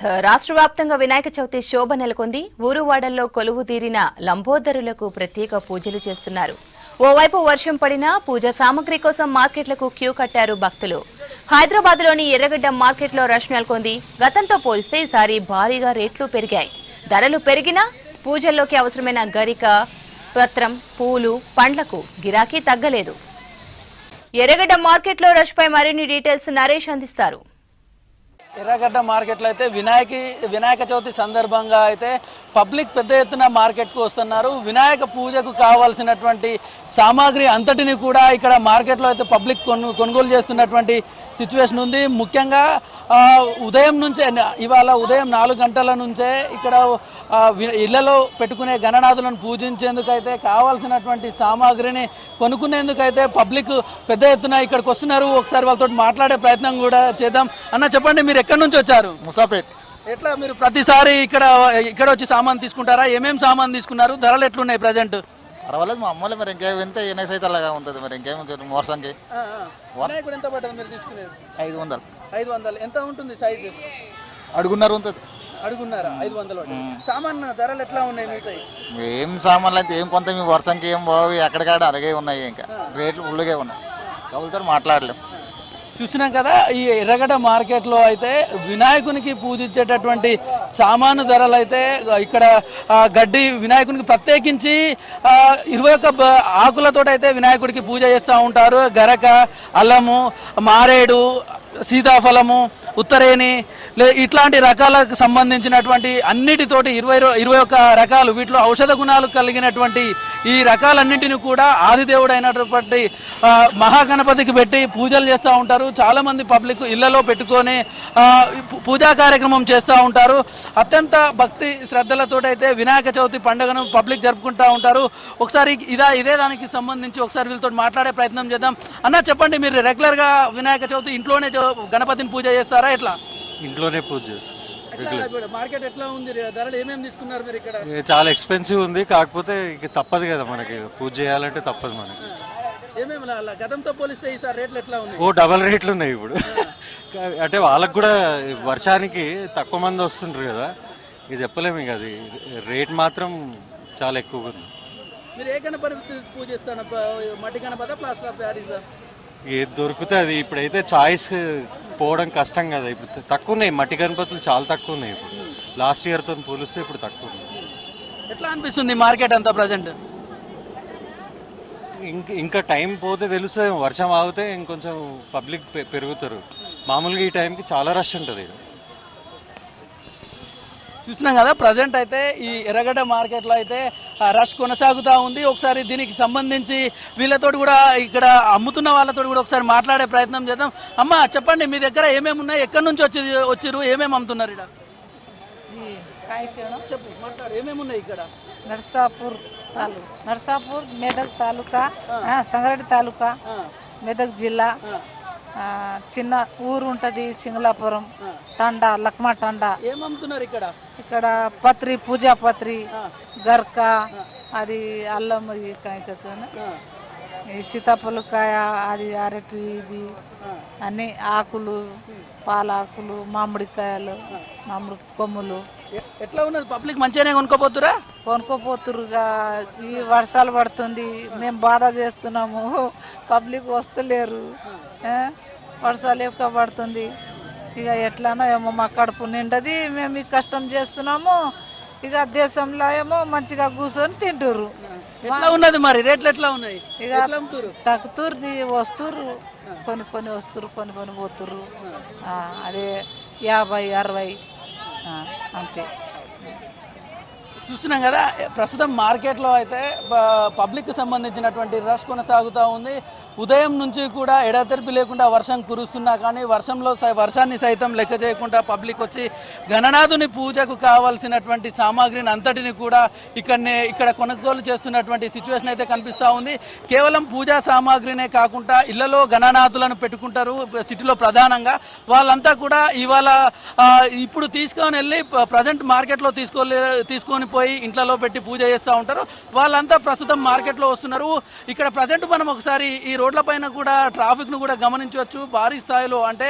రాష్ట్ర వ్యాప్తంగా వినాయక చవితి శోభ నెలకొంది. ఊరువాడల్లో కొలువు తీరిన లంబోదరులకు ప్రత్యేక పూజలు చేస్తున్నారు. ఓవైపు వర్షం పడినా పూజా సామగ్రి కోసం మార్కెట్లకు క్యూ కట్టారు భక్తులు. హైదరాబాద్లోని ఎర్రగడ్డ మార్కెట్లో రష్ నెలకొంది. గతంతో పోలిస్తే ఈసారి భారీగా రేట్లు పెరిగాయి. ధరలు పెరిగినా పూజల్లోకి అవసరమైన గరిక, పత్రం, పూలు, పండ్లకు గిరాకీ తగ్గలేదు. ఎర్రగడ్డ మార్కెట్లో రష్ పై మరిన్ని డీటెయిల్స్ నరేష్ అందిస్తారు. ఎర్రగడ్డ మార్కెట్లో అయితే వినాయక చవితి సందర్భంగా అయితే పబ్లిక్ పెద్ద ఎత్తున మార్కెట్కు వస్తున్నారు. వినాయక పూజకు కావాల్సినటువంటి సామాగ్రి అంతటిని కూడా ఇక్కడ మార్కెట్లో అయితే పబ్లిక్ కొనుగోలు చేస్తున్నటువంటి సిచ్యువేషన్ ఉంది. ముఖ్యంగా ఉదయం నుంచే, ఇవాళ ఉదయం 4 గంటల నుంచే ఇక్కడ ఇళ్లలో పెట్టుకునే గణనాథులను పూజించేందుకైతే కావాల్సినటువంటి సామాగ్రిని కొనుక్కునేందుకైతే పబ్లిక్ పెద్ద ఎత్తున ఇక్కడికి వస్తున్నారు. ఒకసారి వాళ్ళతో మాట్లాడే ప్రయత్నం కూడా చేద్దాం. అన్న, చెప్పండి, మీరు ఎక్కడి నుంచి వచ్చారు? ముసాపేట్. ఎట్లా మీరు ప్రతిసారి ఇక్కడ వచ్చి సామాన్ తీసుకుంటారా? ఏమేమి సామాన్ తీసుకున్నారు? ధరలు ఎట్లున్నాయి ప్రజెంట్? పర్వాలేదు, మా అమ్మలే మరి ఇంకేం ఎంత ఎనక్స్ అయితే అలాగా ఉంటుంది. మరి ఇంకేం వర్షంకి ఎంత పడ్డది మీరు తీసుకునేది? 500. 500 ఎంత ఉంటుంది సైజు? అడుగున్నారు ఉంటుంది. అడుగున్నారా? 500. సామాన్ ధరలు ఎట్లా ఉన్నాయి మీకు? ఏం సామాన్లు అయితే ఏం కొంత మీ వర్షంకి ఏం బాగు ఎక్కడికాడ అలాగే ఉన్నాయి. ఇంకా రేట్లు ఫుల్గా ఉన్నాయి. కవులతో మాట్లాడలేం. చూసినాం కదా, ఈ ఎర్రగడ్డ మార్కెట్లో అయితే వినాయకునికి పూజించేటటువంటి సామాను ధరలు అయితే ఇక్కడ గడ్డి వినాయకునికి ప్రత్యేకించి 21 ఆకులతో అయితే వినాయకుడికి పూజ చేస్తూ ఉంటారు. గరక, అల్లము, మారేడు, సీతాఫలము, ఉత్తరేణి ఇట్లాంటి రకాలకు సంబంధించినటువంటి అన్నిటితోటి 21 రకాలు, వీటిలో ఔషధ గుణాలు కలిగినటువంటి ఈ రకాలన్నింటినీ కూడా ఆదిదేవుడు అయినటువంటి మహాగణపతికి పెట్టి పూజలు చేస్తూ ఉంటారు. చాలామంది పబ్లిక్ ఇళ్లలో పెట్టుకొని పూజా కార్యక్రమం చేస్తూ ఉంటారు. అత్యంత భక్తి శ్రద్ధలతో అయితే వినాయక చవితి పండుగను పబ్లిక్ జరుపుకుంటూ ఉంటారు. ఒకసారి ఇదే దానికి సంబంధించి ఒకసారి వీళ్ళతో మాట్లాడే ప్రయత్నం చేద్దాం. అన్న, చెప్పండి, మీరు రెగ్యులర్గా వినాయక చవితి ఇంట్లోనే గణపతిని పూజ చేస్తారా? ఎట్లా? ఇంట్లోనే పూజ చేస్తాం. మార్కెట్ ఎట్లా ఉంది? ధరలు ఏమేమి తీసుకున్నారు మీరు ఇక్కడ? చాలా ఎక్స్పెన్సివ్ ఉంది, కాకపోతే ఇక తప్పదు కదా, మనకి పూజ చేయాలంటే తప్పదు మనకి. ఏమేమి గతంతో పోలిస్తే ఈసారి రేట్లు ఎట్లా ఉన్నాయి? డబల్ రేట్లు ఉన్నాయి ఇప్పుడు. అంటే వాళ్ళకు కూడా వర్షానికి తక్కువ మంది వస్తుంటారు కదా, ఇక చెప్పలేము. ఇక అది రేట్ మాత్రం చాలా ఎక్కువగా ఉంది. మీరు ఏ గణపతి పూజ చేస్తాను? మట్టి గణపతి, ప్లాస్టర్ ఆఫ్ ప్యారిస్? ఏది దొరికితే అది. ఇప్పుడైతే చాయిస్ పోవడం కష్టం కదా. ఇప్పుడు తక్కువ ఉన్నాయి, మట్టి గణపతులు చాలా తక్కువ ఉన్నాయి ఇప్పుడు. లాస్ట్ ఇయర్తో పోలిస్తే ఇప్పుడు తక్కువ ఉన్నాయి. ఎట్లా అనిపిస్తుంది మార్కెట్ అంతా ప్రజెంట్? ఇంకా టైం పోతే తెలుస్తుంది. వర్షం ఆగితే ఇంకొంచెం పబ్లిక్ పెరుగుతారు. మామూలుగా ఈ టైంకి చాలా రష్ ఉంటుంది. చూస్తున్నాం కదా, ప్రజెంట్ అయితే ఈ ఎర్రగడ్డ మార్కెట్లో అయితే రష్ కొనసాగుతూ ఉంది. ఒకసారి దీనికి సంబంధించి వీళ్ళతో కూడా, ఇక్కడ అమ్ముతున్న వాళ్ళతో కూడా ఒకసారి మాట్లాడే ప్రయత్నం చేద్దాం. అమ్మ, చెప్పండి, మీ దగ్గర ఏమేమి ఉన్నాయి? ఎక్కడి నుంచి వచ్చిర్రు? ఏమేమి అమ్ముతున్నారు ఇక్కడ? చెప్పు, మాట్లాడు. ఏమేమి ఉన్నాయి ఇక్కడ? నర్సాపూర్ మెదక్ తాలూకా, సంగారెడ్డి తాలూకా, మెదక్ జిల్లా. చిన్న ఊరు ఉంటది సింగలాపురం, తండా, లక్మా తండా. ఏమమ్ముతున్నారు ఇక్కడ? ఇక్కడ పత్రి, పూజా పత్రి, గర్క, అది అల్లం, సీతాఫలకాయ, అది అరటి, ఇది అన్ని ఆకులు, పాలాకులు, మామిడికాయలు, మామిడి కొమ్ములు. ఎట్లా ఉన్నది? పబ్లిక్ మంచిగానే కొనుక్కోపోతురుగా. ఈ వర్షాలు పడుతుంది, మేము బాధ చేస్తున్నాము, పబ్లిక్ వస్తలేరు. వర్షాలు ఎక్కువ పడుతుంది. ఇక ఎట్లానో ఏమో, మా కడుపు నిండది, మేము ఈ కష్టం చేస్తున్నాము. ఇక దేశంలో ఏమో మంచిగా కూర్చొని తింటురు. ఎట్లా ఉన్నది మరి? రేట్లు ఎట్లా ఉన్నాయి? ఇక తగ్గుతుర్ది, వస్తురు, కొన్ని వస్తురు, కొన్ని పోతురు. అదే 50, 60 అంతే. చూస్తున్నాం కదా, ప్రస్తుతం మార్కెట్లో అయితే పబ్లిక్కి సంబంధించినటువంటి రష్ కొనసాగుతూ ఉంది. ఉదయం నుంచి కూడా ఎడతెరిపి లేకుండా వర్షం కురుస్తున్నా కానీ వర్షాన్ని సైతం లెక్క చేయకుండా పబ్లిక్ వచ్చి గణనాథుని పూజకు కావాల్సినటువంటి సామాగ్రిని అంతటిని కూడా ఇక్కడ కొనుగోలు చేస్తున్నటువంటి సిచ్యువేషన్ అయితే కనిపిస్తూ ఉంది. కేవలం పూజా సామాగ్రినే కాకుండా ఇళ్లలో గణనాథులను పెట్టుకుంటారు సిటీలో ప్రధానంగా. వాళ్ళంతా కూడా ఇవాళ ఇప్పుడు తీసుకొని వెళ్ళి ప్రజెంట్ మార్కెట్లో తీసుకొని తీసుకుపోయి ఇంట్లో పెట్టి పూజ చేస్తూ ఉంటారు. వాళ్ళంతా ప్రస్తుతం మార్కెట్లో వస్తున్నారు. ఇక్కడ ప్రజెంట్ మనం ఒకసారి ఈ రోడ్ల పైన కూడా ట్రాఫిక్ను కూడా గమనించవచ్చు. భారీ స్థాయిలో అంటే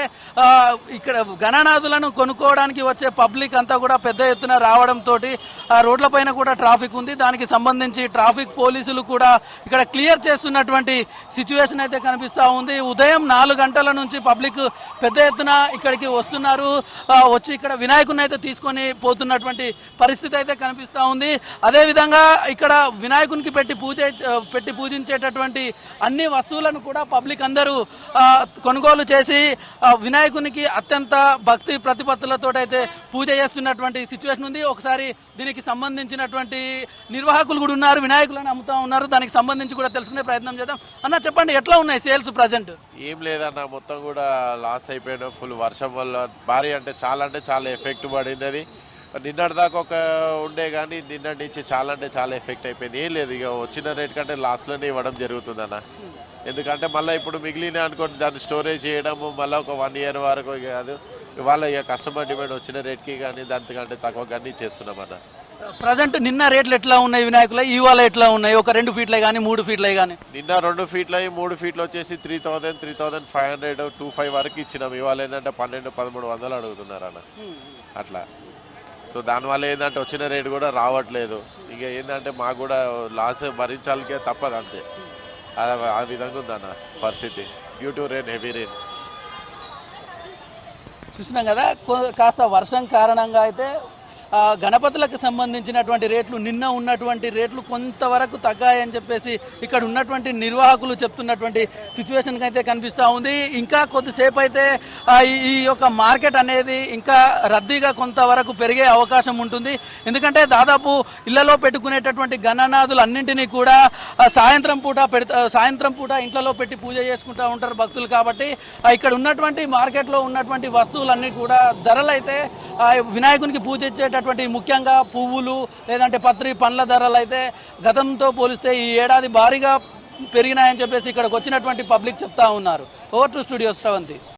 ఇక్కడ గణనాథులను కొనుక్కోవడానికి వచ్చే పబ్లిక్ అంతా కూడా పెద్ద ఎత్తున రావడంతో రోడ్ల పైన కూడా ట్రాఫిక్ ఉంది. దానికి సంబంధించి ట్రాఫిక్ పోలీసులు కూడా ఇక్కడ క్లియర్ చేస్తున్నటువంటి సిచ్యువేషన్ అయితే కనిపిస్తూ ఉంది. ఉదయం 4 గంటల నుంచి పబ్లిక్ పెద్ద ఎత్తున ఇక్కడికి వస్తున్నారు. వచ్చి ఇక్కడ వినాయకుడిని అయితే తీసుకొని పోతున్నటువంటి పరిస్థితి అయితే కనిపిస్తూ ఉంది. అదేవిధంగా ఇక్కడ వినాయకునికి పెట్టి పూజించేటటువంటి అన్ని వస్తువులను కూడా పబ్లిక్ అందరూ కొనుగోలు చేసి వినాయకునికి అత్యంత భక్తి ప్రతిపత్తులతో అయితే పూజ చేస్తున్నటువంటి సిచ్యువేషన్ ఉంది. ఒకసారి దీనికి సంబంధించినటువంటి నిర్వాహకులు కూడా ఉన్నారు, వినాయకులను అమ్ముతా ఉన్నారు. దానికి సంబంధించి కూడా తెలుసుకునే ప్రయత్నం చేద్దాం. అన్న చెప్పండి, ఎట్లా ఉన్నాయి సేల్స్ ప్రజెంట్? ఏం లేదన్న, మొత్తం కూడా లాస్ అయిపోయినా. ఫుల్ వర్షం వల్ల భారీ అంటే చాలా ఎఫెక్ట్ పడింది. అది నిన్నటి దాకా ఒక ఉండే కానీ నిన్నటి నుంచి చాలా ఎఫెక్ట్ అయిపోయింది. ఏం లేదు, ఇక వచ్చిన రేట్ కంటే లాస్ట్లోనే ఇవ్వడం జరుగుతుందన్న. ఎందుకంటే మళ్ళీ ఇప్పుడు మిగిలిన అనుకోండి దాన్ని స్టోరేజ్ చేయడము మళ్ళీ ఒక 1 ఇయర్ వరకు కాదు. ఇవాళ ఇక కస్టమర్ డిమాండ్ వచ్చిన రేట్కి కానీ దానికంటే తక్కువ కానీ చేస్తున్నామన్న. ప్రజెంట్ నిన్న రేట్లు ఎట్లా ఉన్నాయి వినాయకులు, ఇవాళ ఎట్లా ఉన్నాయి? ఒక 2 ఫీట్లే కానీ 3 ఫీట్లే కానీ? నిన్న 2 ఫీట్లు 3 ఫీట్లు వచ్చేసి 3000, 3500, 25 వరకు ఇచ్చినాం. ఇవాళ ఏంటంటే 1200-1300 అడుగుతున్నారు అన్న. అట్లా సో దానివల్ల ఏంటంటే వచ్చిన రేటు కూడా రావట్లేదు. ఇక ఏంటంటే మాకు కూడా లాస్ భరించాలికే తప్పదు, అంతే. ఆ విధంగా ఉందన్న పరిస్థితి due to rain, heavy rain. చూసినాం కదా, కాస్త వర్షం కారణంగా అయితే గణపతులకు సంబంధించినటువంటి రేట్లు నిన్న ఉన్నటువంటి రేట్లు కొంతవరకు తగ్గాయని చెప్పేసి ఇక్కడ ఉన్నటువంటి నిర్వాహకులు చెప్తున్నటువంటి సిచ్యువేషన్కి అయితే కనిపిస్తూ ఉంది. ఇంకా కొద్దిసేపు అయితే ఈ యొక్క మార్కెట్ అనేది ఇంకా రద్దీగా కొంతవరకు పెరిగే అవకాశం ఉంటుంది. ఎందుకంటే దాదాపు ఇళ్లలో పెట్టుకునేటటువంటి గణనాథులు అన్నింటినీ కూడా సాయంత్రం పూట ఇంట్లో పెట్టి పూజ చేసుకుంటూ ఉంటారు భక్తులు. కాబట్టి ఇక్కడ ఉన్నటువంటి మార్కెట్లో ఉన్నటువంటి వస్తువులన్నీ కూడా ధరలు అయితే వినాయకునికి పూజ ఇచ్చేటటువంటి ముఖ్యంగా పువ్వులు లేదంటే పత్రి పండ్ల ధరలు అయితే గతంతో పోలిస్తే ఈ ఏడాది భారీగా పెరిగినాయని చెప్పేసి ఇక్కడికి వచ్చినటువంటి పబ్లిక్ చెప్తా ఉన్నారు. Over to studios Sravanthi.